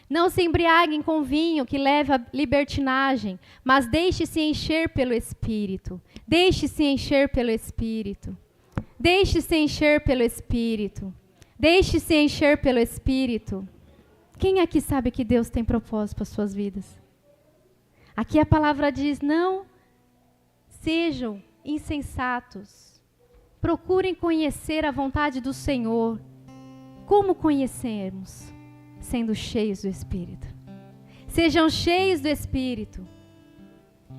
Não se embriaguem com vinho que leva à libertinagem, mas deixe-se encher pelo Espírito. Deixe-se encher pelo Espírito. Deixe-se encher pelo Espírito. Deixe-se encher pelo Espírito. Quem aqui sabe que Deus tem propósito para as suas vidas? Aqui a palavra diz, não sejam insensatos. Procurem conhecer a vontade do Senhor. Como conhecemos? Sendo cheios do Espírito. Sejam cheios do Espírito.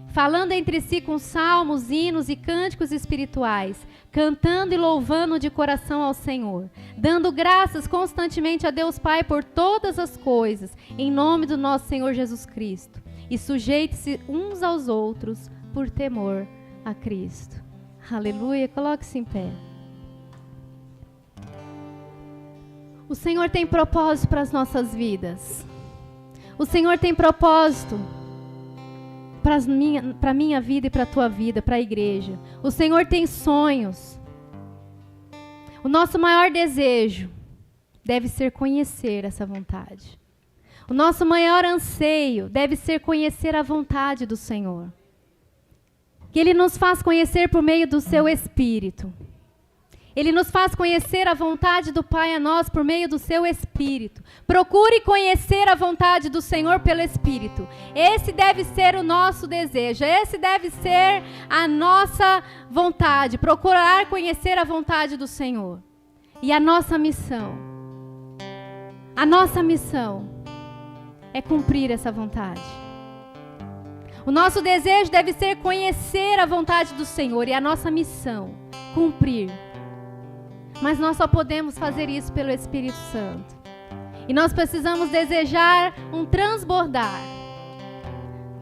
Falando entre si com salmos, hinos e cânticos espirituais, cantando e louvando de coração ao Senhor, dando graças constantemente a Deus Pai por todas as coisas, em nome do nosso Senhor Jesus Cristo. E sujeite-se uns aos outros por temor a Cristo. Aleluia, coloque-se em pé. O Senhor tem propósito para as nossas vidas. O Senhor tem propósito para a minha vida e para a tua vida, para a igreja. O Senhor tem sonhos. O nosso maior desejo deve ser conhecer essa vontade. O nosso maior anseio deve ser conhecer a vontade do Senhor. Que Ele nos faz conhecer por meio do seu Espírito. Ele nos faz conhecer a vontade do Pai a nós por meio do seu Espírito. Procure conhecer a vontade do Senhor pelo Espírito. Esse deve ser o nosso desejo. Esse deve ser a nossa vontade. Procurar conhecer a vontade do Senhor. E a nossa missão é cumprir essa vontade. O nosso desejo deve ser conhecer a vontade do Senhor. E a nossa missão, cumprir. Mas nós só podemos fazer isso pelo Espírito Santo. E nós precisamos desejar um transbordar.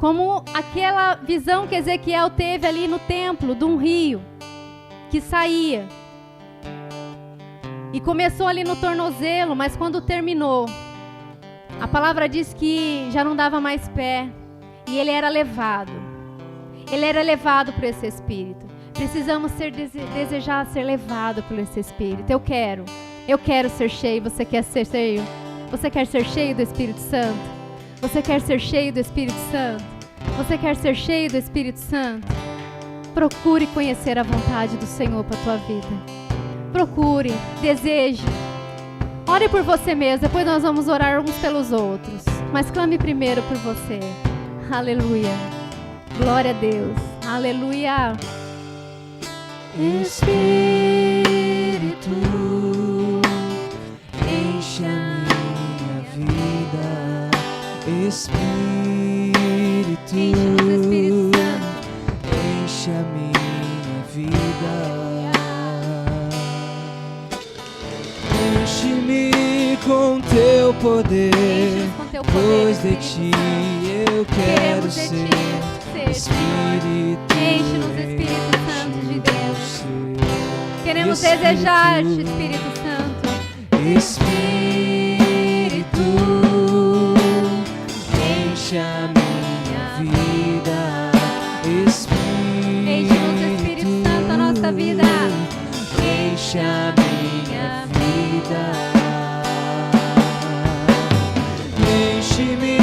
Como aquela visão que Ezequiel teve ali no templo, de um rio que saía. E começou ali no tornozelo, mas quando terminou, a palavra diz que já não dava mais pé. E ele era levado. Ele era levado por esse Espírito. Precisamos desejar ser levado por esse Espírito. Eu quero ser cheio. Você quer ser cheio? Você quer ser cheio do Espírito Santo? Você quer ser cheio do Espírito Santo? Você quer ser cheio do Espírito Santo? Procure conhecer a vontade do Senhor para a tua vida. Procure, deseje. Ore por você mesmo, depois nós vamos orar uns pelos outros. Mas clame primeiro por você. Aleluia. Glória a Deus. Aleluia. Espírito, enche a minha vida. Espírito, Enche-nos, Espírito Santo. enche a minha vida. Enche-me com teu poder, Enche-nos com teu poder, pois de Espírito ti eu quero Queremos de ser. ti, Espírito, Enche-nos, Espírito Santo de Deus. ser. Queremos Espírito, desejar-te, Espírito Santo. Espírito, enche a minha vida. Enche-nos, Espírito Santo, a nossa vida. Enche a minha vida. Enche-me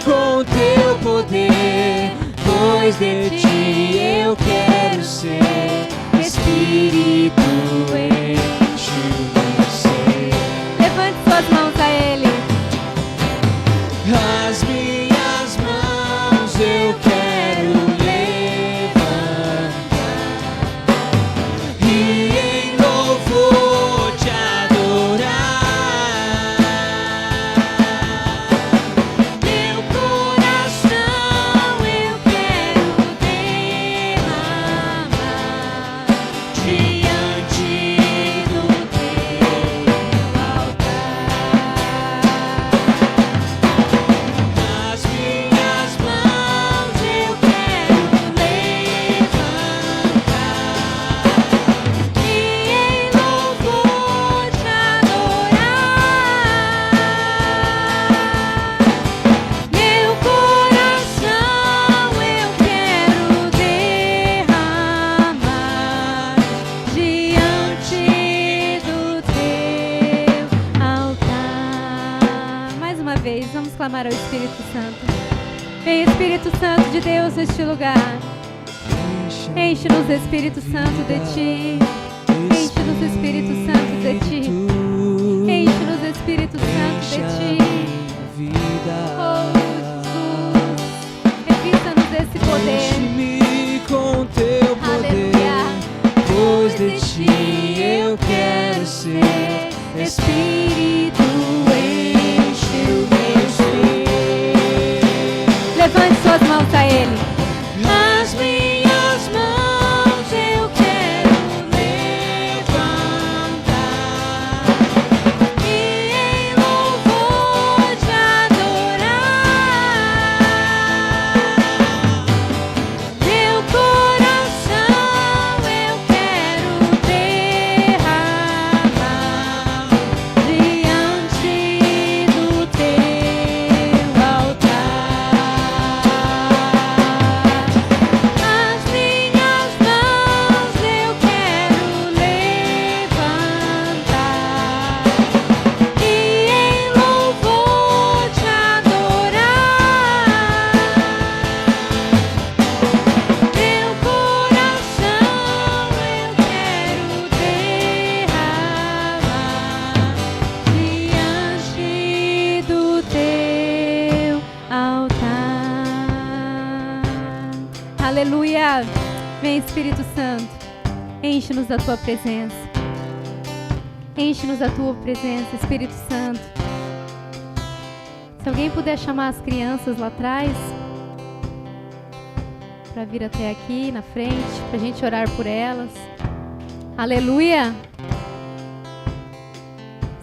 com teu poder, pois de ti eu quero ser. Espírito, enche o meu ser. Levante suas mãos a Ele. As minhas mãos eu quero levantar e em louvor te adorar. Meu coração eu quero derramar diante do teu altar. clamar ao Espírito Santo. Vem, Espírito Santo de Deus, neste lugar. Enche-nos, Espírito Santo, de Ti. Enche-nos, Espírito Santo, de Ti. Enche-nos, Espírito Santo, de Ti. Oh, Jesus, revista-nos desse poder. Enche-me com Teu poder, pois de Ti eu quero ser. Espírito, enche o meu ser. Levante suas mãos a Ele. As minhas mãos eu quero levantar e em louvor te adorar. Meu coração eu quero derramar diante do Teu altar. As minhas mãos eu quero levantar e em louvor te adorar. Meu coração eu quero derramar diante do Teu altar. Aleluia. Vem, Espírito Santo. Enche-nos da Tua presença. Enche-nos da Tua presença, Espírito Santo. Se alguém puder chamar as crianças lá atrás para vir até aqui na frente, para a gente orar por elas. Aleluia.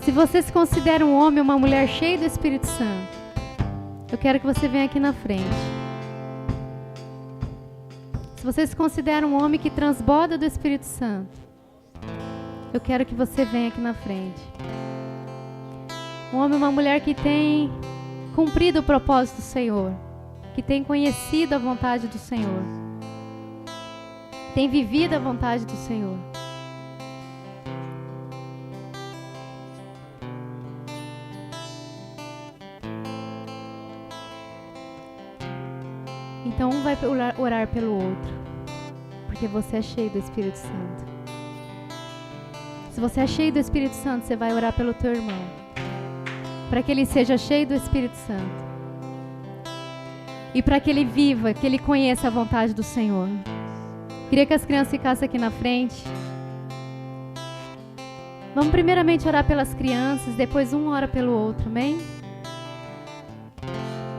Se você se considera um homem ou uma mulher cheio do Espírito Santo, eu quero que você venha aqui na frente. Se você se considera um homem que transborda do Espírito Santo, eu quero que você venha aqui na frente. Um homem ou uma mulher que tem cumprido o propósito do Senhor, que tem conhecido a vontade do Senhor, tem vivido a vontade do Senhor. Então um vai orar pelo outro, porque você é cheio do Espírito Santo. Se você é cheio do Espírito Santo, você vai orar pelo teu irmão, para que ele seja cheio do Espírito Santo e para que ele viva, que ele conheça a vontade do Senhor. Queria que as crianças ficassem aqui na frente. Vamos primeiramente orar pelas crianças, depois um ora pelo outro, amém?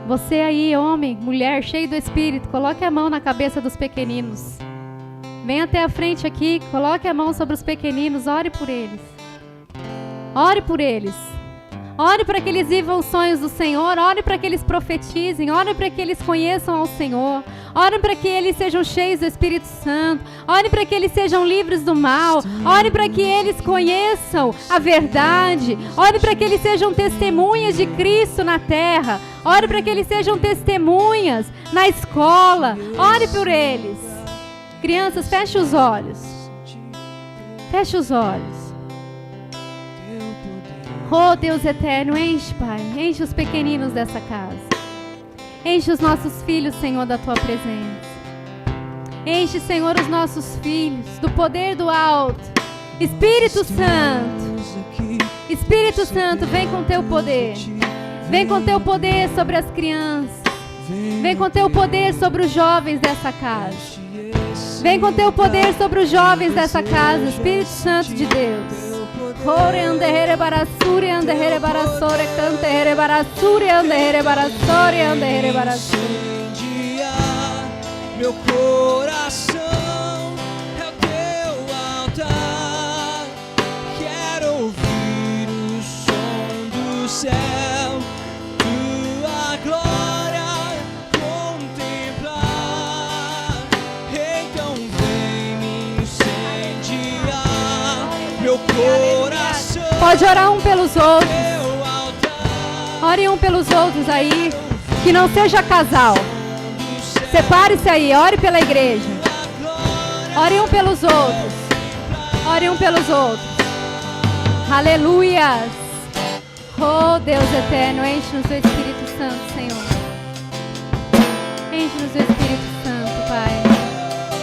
Você aí, homem, mulher, cheio do Espírito, coloque a mão na cabeça dos pequeninos. Venha até a frente aqui, coloque a mão sobre os pequeninos, ore por eles. Ore por eles. Ore para que eles vivam os sonhos do Senhor, ore para que eles profetizem, ore para que eles conheçam ao Senhor, ore para que eles sejam cheios do Espírito Santo, ore para que eles sejam livres do mal, ore para que eles conheçam a verdade, ore para que eles sejam testemunhas de Cristo na terra, ore para que eles sejam testemunhas na escola, ore por eles. Crianças, feche os olhos. Feche os olhos. Oh, Deus eterno, enche, Pai, enche os pequeninos dessa casa. Enche os nossos filhos, Senhor, da Tua presença. Enche, Senhor, os nossos filhos do poder do alto. Espírito Santo, vem com Teu poder. Vem com Teu poder sobre as crianças. Vem com Teu poder sobre os jovens dessa casa. Vem com Teu poder sobre os jovens dessa casa, Espírito Santo de Deus. Ore andere barasuri andere barasore cante here barasuri andere barasore andere barasuri. Incendiar meu coração é o Teu altar. Quero ouvir o som do céu, Tua glória contemplar. Então vem me incendiar meu coração. Pode orar um pelos outros. Teu altar. Ore um pelos outros aí. Que não seja casal. Separe-se aí, ore pela igreja. Ore um pelos outros. Ore um pelos outros. Aleluias. Oh, Deus eterno, enche-nos do Espírito Santo, Senhor. Enche-nos do Espírito Santo, Pai.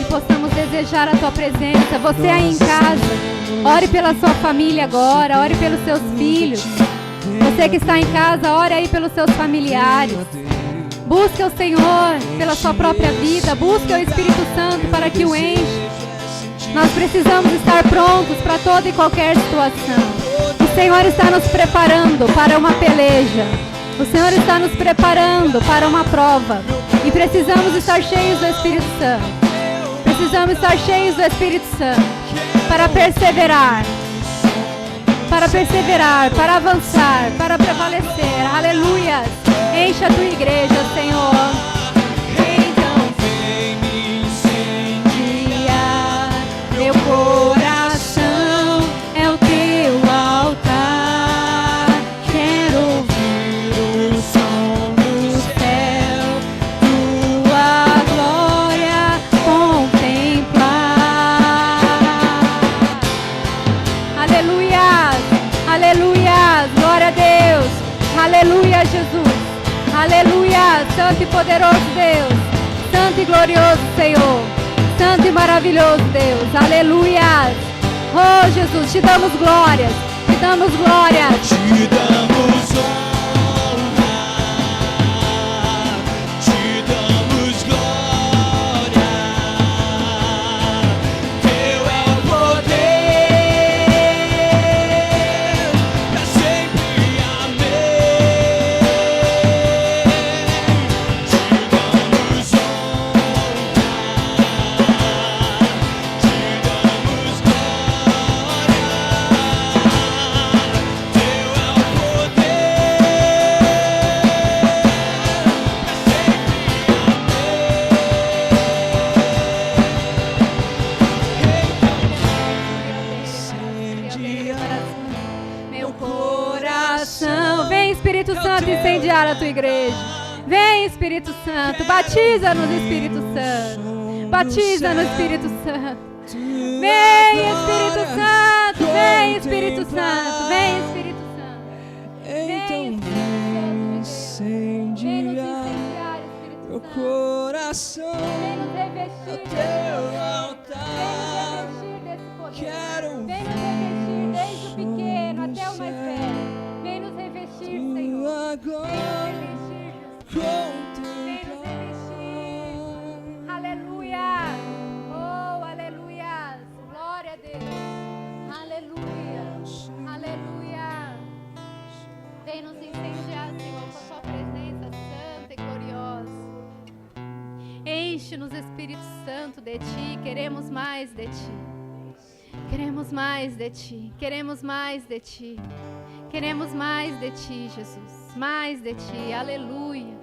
E possamos desejar a Tua presença. Você aí em casa, ore pela sua família agora, ore pelos seus filhos. Você que está em casa, ore aí pelos seus familiares. Busque o Senhor pela sua própria vida. Busque o Espírito Santo para que o enche. Nós precisamos estar prontos para toda e qualquer situação. O Senhor está nos preparando para uma peleja. O Senhor está nos preparando para uma prova. E precisamos estar cheios do Espírito Santo. Precisamos estar cheios do Espírito Santo para perseverar. Para perseverar, para avançar, para prevalecer. Aleluia! Enche a tua igreja, Senhor. Então vem me incendiar. Meu coração é o teu altar. Quero ouvir o som do céu, tua glória contemplar. Aleluia! Aleluia! Glória a Deus! Aleluia, Jesus! Aleluia! Santo e poderoso Deus! Santo e glorioso Senhor! Santo e maravilhoso Deus! Aleluia! Oh, Jesus, te damos glórias! Te damos glórias! Te damos honra, te damos glória. Teu é o poder, pra sempre. Amém. Te damos honra, te damos glória. Teu é o poder, Meu coração. Vem, Espírito Santo, incendiar a tua igreja. Vem, Espírito Santo. Batiza no Espírito Santo. Batiza no Espírito Santo. Vem, Espírito Santo. Vem, Espírito Santo. Vem, Espírito Santo. Então vem incendiar meu coração, Vem nos revestir teu altar. Quero Vem nos revestir desde o pequeno até o mais velho. Vem nos revestir, Senhor. tua Vem glória nos revestir, Jesus. Vem nos revestir. contemplar. Aleluia. Oh, aleluia. Glória a Deus. Aleluia. Aleluia. Vem nos incendiar, Senhor, com a tua presença santa e gloriosa. Enche-nos, Espírito Santo, de ti. Queremos mais de ti. Queremos mais de ti. Queremos mais de ti. Queremos mais de ti, Jesus. Mais de ti. Aleluia.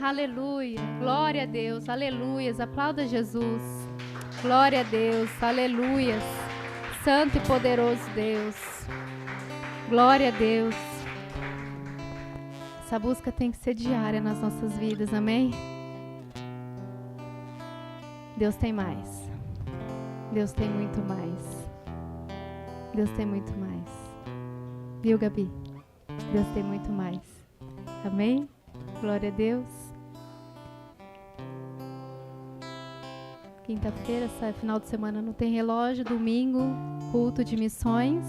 Aleluia. Glória a Deus. Aleluias. Aplauda Jesus. Glória a Deus. Aleluias. Santo e poderoso Deus. Glória a Deus. Essa busca tem que ser diária nas nossas vidas. Amém? Deus tem mais. Deus tem muito mais. Deus tem muito mais. Viu, Gabi? Deus tem muito mais. Amém? Glória a Deus. Quinta-feira, final de semana não tem relógio. Domingo, culto de missões.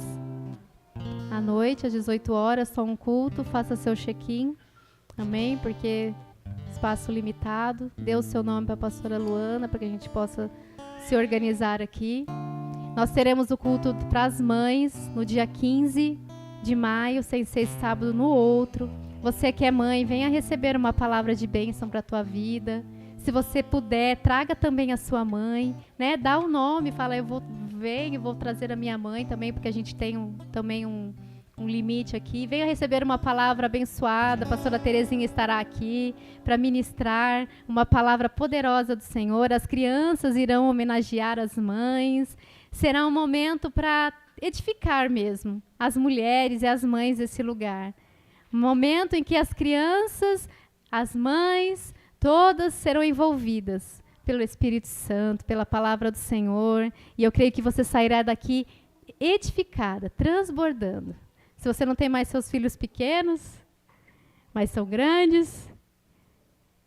À noite, às 18 horas, só um culto. Faça seu check-in. Amém? Porque espaço limitado. Dê o seu nome para a pastora Luana, para que a gente possa se organizar aqui. Nós teremos o culto para as mães no dia 15 de maio, sem ser sábado no outro. Você que é mãe, venha receber uma palavra de bênção para a tua vida. Se você puder, traga também a sua mãe, né? Dá o nome, fala, eu vou trazer a minha mãe também, porque a gente tem também um limite aqui. Venha receber uma palavra abençoada. A pastora Terezinha estará aqui para ministrar uma palavra poderosa do Senhor. As crianças irão homenagear as mães. Será um momento para edificar mesmo as mulheres e as mães desse lugar. Um momento em que as crianças, as mães, todas serão envolvidas pelo Espírito Santo, pela palavra do Senhor. E eu creio que você sairá daqui edificada, transbordando. Se Se você não tem mais seus filhos pequenos, mas são grandes,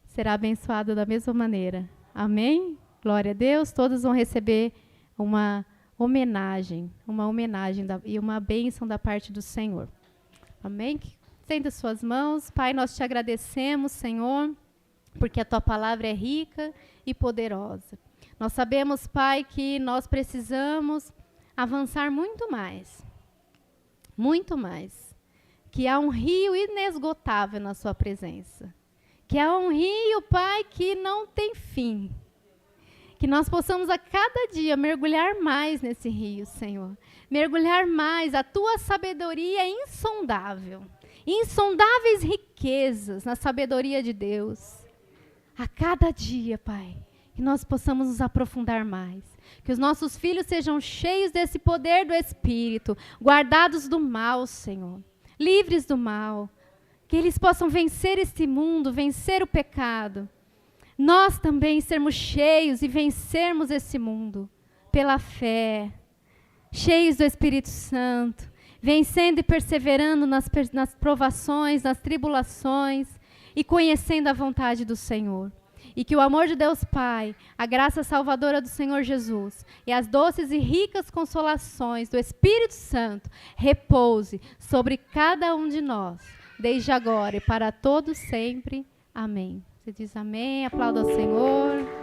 será abençoado da mesma maneira. Amém? Glória a Deus. Todos vão receber uma homenagem e uma bênção da parte do Senhor. Amém? Estenda suas mãos. Pai, nós te agradecemos, Senhor, porque a tua palavra é rica e poderosa. Nós sabemos, Pai, que nós precisamos avançar muito mais, que há um rio inesgotável na sua presença, que há um rio, Pai, que não tem fim, que nós possamos a cada dia mergulhar mais nesse rio, Senhor, mergulhar mais, a tua sabedoria é insondável, insondáveis riquezas na sabedoria de Deus, a cada dia, Pai, que nós possamos nos aprofundar mais, que os nossos filhos sejam cheios desse poder do Espírito, guardados do mal, Senhor, livres do mal, que eles possam vencer este mundo, vencer o pecado. Nós também sermos cheios e vencermos esse mundo pela fé, cheios do Espírito Santo, vencendo e perseverando nas provações, nas tribulações e conhecendo a vontade do Senhor. E que o amor de Deus Pai, a graça salvadora do Senhor Jesus e as doces e ricas consolações do Espírito Santo repouse sobre cada um de nós, desde agora e para todos sempre. Amém. Você diz amém, aplauda ao Senhor.